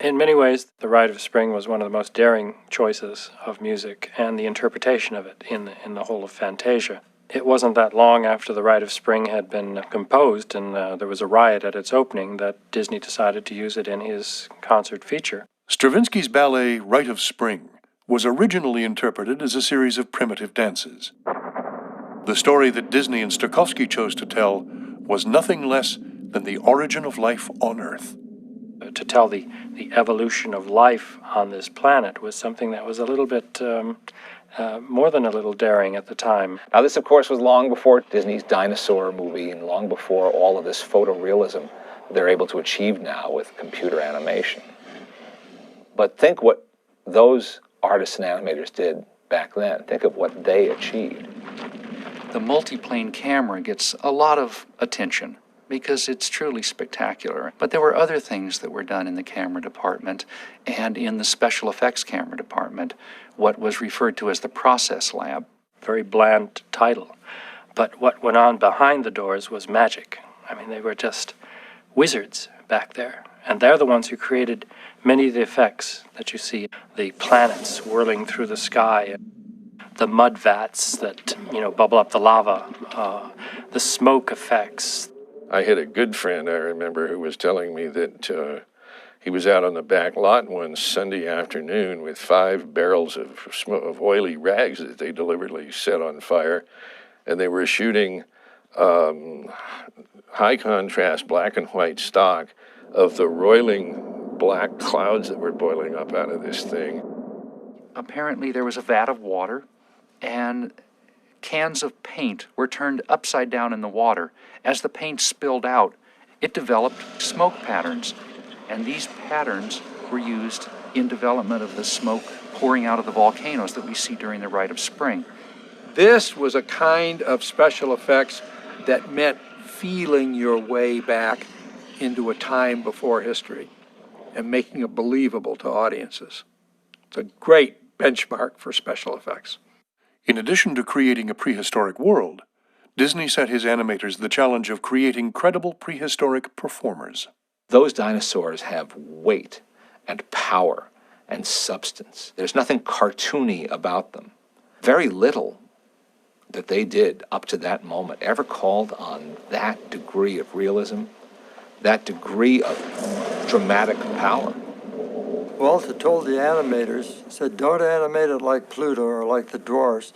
In many ways, The Rite of Spring was one of the most daring choices of music and the interpretation of it in the whole of Fantasia. It wasn't that long after The Rite of Spring had been composed and there was a riot at its opening that Disney decided to use it in his concert feature. Stravinsky's ballet Rite of Spring was originally interpreted as a series of primitive dances. The story that Disney and Stokowski chose to tell was nothing less than the origin of life on Earth. To tell the evolution of life on this planet was something that was a little bit more than a little daring at the time. Now this, of course, was long before Disney's dinosaur movie and long before all of this photorealism they're able to achieve now with computer animation. But think what those artists and animators did back then. Think of what they achieved. The multiplane camera gets a lot of attention because it's truly spectacular. But there were other things that were done in the camera department and in the special effects camera department, what was referred to as the process lab. Very bland title. But what went on behind the doors was magic. I mean, they were just wizards back there. And they're the ones who created many of the effects that you see. The planets whirling through the sky, the mud vats that, bubble up the lava, the smoke effects. I had a good friend, I remember, who was telling me that he was out on the back lot one Sunday afternoon with 5 barrels of oily rags that they deliberately set on fire, and they were shooting high contrast black and white stock of the roiling black clouds that were boiling up out of this thing. Apparently there was a vat of water, and cans of paint were turned upside down in the water. As the paint spilled out, it developed smoke patterns, and these patterns were used in development of the smoke pouring out of the volcanoes that we see during the Rite of Spring. This was a kind of special effects that meant feeling your way back into a time before history and making it believable to audiences. It's a great benchmark for special effects. In addition to creating a prehistoric world, Disney set his animators the challenge of creating credible prehistoric performers. Those dinosaurs have weight and power and substance. There's nothing cartoony about them. Very little that they did up to that moment ever called on that degree of realism, that degree of dramatic power. Walter told the animators, said, don't animate it like Pluto or like the dwarfs.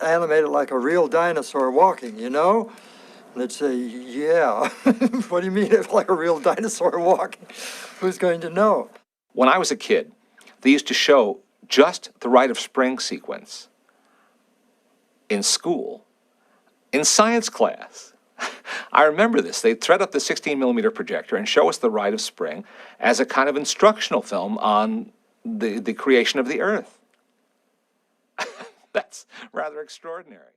Animate it like a real dinosaur walking, And they'd say, yeah. What do you mean it's like a real dinosaur walking? Who's going to know? When I was a kid, they used to show just the Rite of Spring sequence in school, in science class. I remember this. They'd thread up the 16mm projector and show us the Rite of Spring as a kind of instructional film on the creation of the Earth. That's rather extraordinary.